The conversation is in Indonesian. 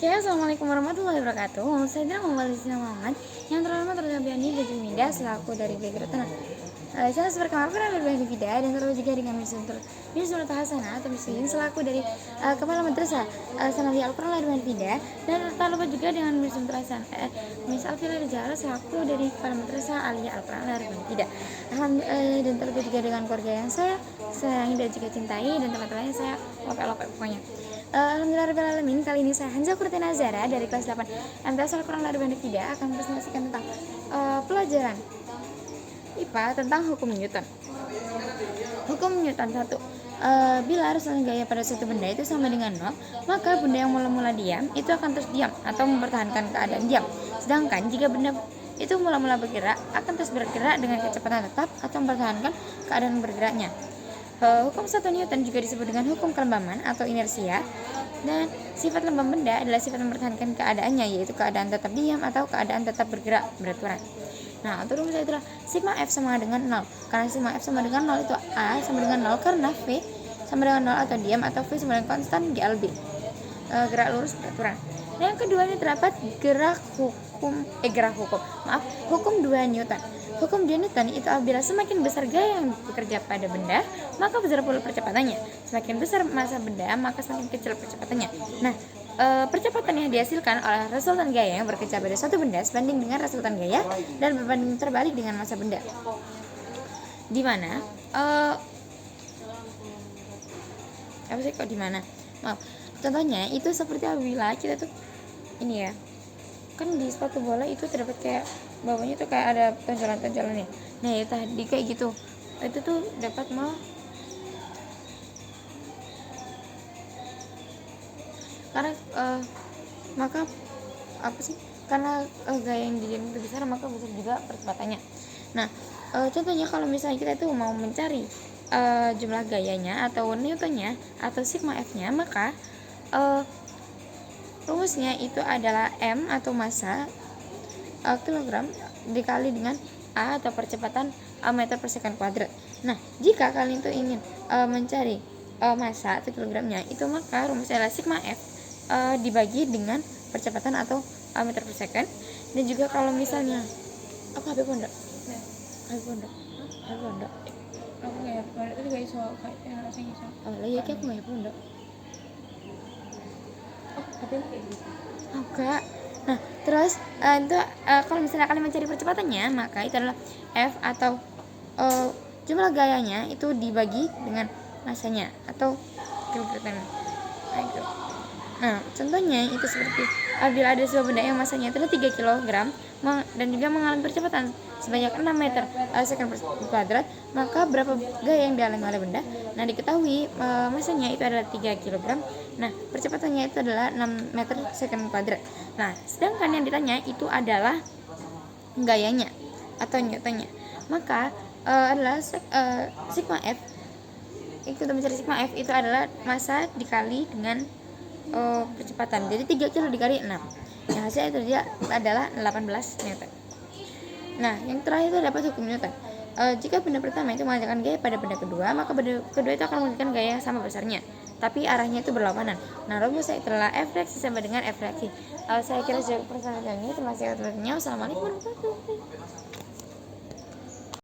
Oke, assalamualaikum warahmatullahi wabarakatuh. Saya Dira Muhammad Muhammad yang terhormat terdampingi Gajah Minda selaku dari Background Tenang. Saya perkenalkan nama Ibrahim Fida dan terus juga dengan Misur Tahasana atau Miskin selaku dari Kepala Madrasah Sanawi Al-Quran Lahir Fida, dan tak lupa juga dengan Misur Tahasana Miss Alfira Rizal selaku dari Kepala Madrasah Aliyah Al-Quran Lahir Fida. Dan terlebih juga dengan keluarga yang saya sayangi dan juga cintai, dan teman-teman yang saya lopek pokoknya. Alhamdulillahirrahmanirrahim. Kali ini saya Hanza Kurtina Zara dari kelas 8 MTS Al-Quran Lahir Fida akan mempresentasikan tentang pelajaran IPA tentang hukum Newton. Hukum Newton 1. Bila arus gaya pada suatu benda itu sama dengan 0, maka benda yang mula-mula diam itu akan terus diam atau mempertahankan keadaan diam. Sedangkan jika benda itu mula-mula bergerak, akan terus bergerak dengan kecepatan tetap atau mempertahankan keadaan bergeraknya. Hukum 1 Newton juga disebut dengan hukum kelembaman atau inersia, dan sifat lembab benda adalah sifat mempertahankan keadaannya, yaitu keadaan tetap diam atau keadaan tetap bergerak beraturan. Nah, untuk rumusnya itulah sigma F sama dengan 0. Karena sigma F sama dengan 0 itu A sama dengan 0 karena V sama dengan 0 atau diam, atau V sama dengan konstan GLB, gerak lurus beraturan. Nah, yang kedua ini terdapat hukum 2 Newton. Hukum 2 Newton itu apabila semakin besar gaya yang bekerja pada benda, maka besar pula percepatannya. Semakin besar massa benda, maka semakin kecil percepatannya. Nah, percepatan yang dihasilkan oleh resultan gaya yang bekerja pada suatu benda sebanding dengan resultan gaya dan berbanding terbalik dengan massa benda. Di mana contohnya itu seperti apabila kita tuh ini ya, kan di sepatu bola itu terdapat kayak bawahnya tuh kayak ada tonjolan-tonjolannya. Nah, ya tadi kayak gitu, itu tuh dapat karena maka karena gaya yang dijadikan lebih besar, maka besar juga percepatannya. Nah, contohnya kalau misalnya kita tuh mau mencari jumlah gayanya atau Newtonnya atau sigma F-nya, maka rumusnya itu adalah M atau massa kilogram dikali dengan A atau percepatan meter per second kuadrat. Nah, jika kalian itu ingin mencari massa atau kilogramnya itu, maka rumusnya adalah sigma F dibagi dengan percepatan atau meter per second. Dan juga kalau misalnya aku HP pondok aku nggak pondok itu guys, soal kayak rasanya iso aku nggak pondok HP kayak gitu enggak. Nah, terus itu kalau misalnya kalian mencari percepatannya, maka itu adalah F atau jumlah gayanya itu dibagi dengan massanya atau kilogram. Nah, contohnya itu seperti apabila ada sebuah benda yang massanya itu 3 kg dan juga mengalami percepatan sebanyak 6 meter second per kuadrat, maka berapa gaya yang dialami oleh benda? Nah, diketahui massanya itu adalah 3 kg. Nah, percepatannya itu adalah 6 meter second kuadrat. Nah, sedangkan yang ditanya itu adalah gayanya atau Newtonnya, maka adalah sigma F. Untuk mencari sigma F itu adalah massa dikali dengan percepatan. Jadi 3 kilo dikali 6. Yang hasilnya itu dia adalah 18 Newton. Nah, yang terakhir itu dapat hukum Newton. Jika benda pertama itu menghasilkan gaya pada benda kedua, maka benda kedua itu akan menghasilkan gaya yang sama besarnya, tapi arahnya itu berlawanan. Nah, rumusnya itulah F reaksi sama dengan F reaksi. Saya kira jawab pertanyaan ini. Terima kasih atas perhatiannya. Wassalamualaikum warahmatullahi wabarakatuh.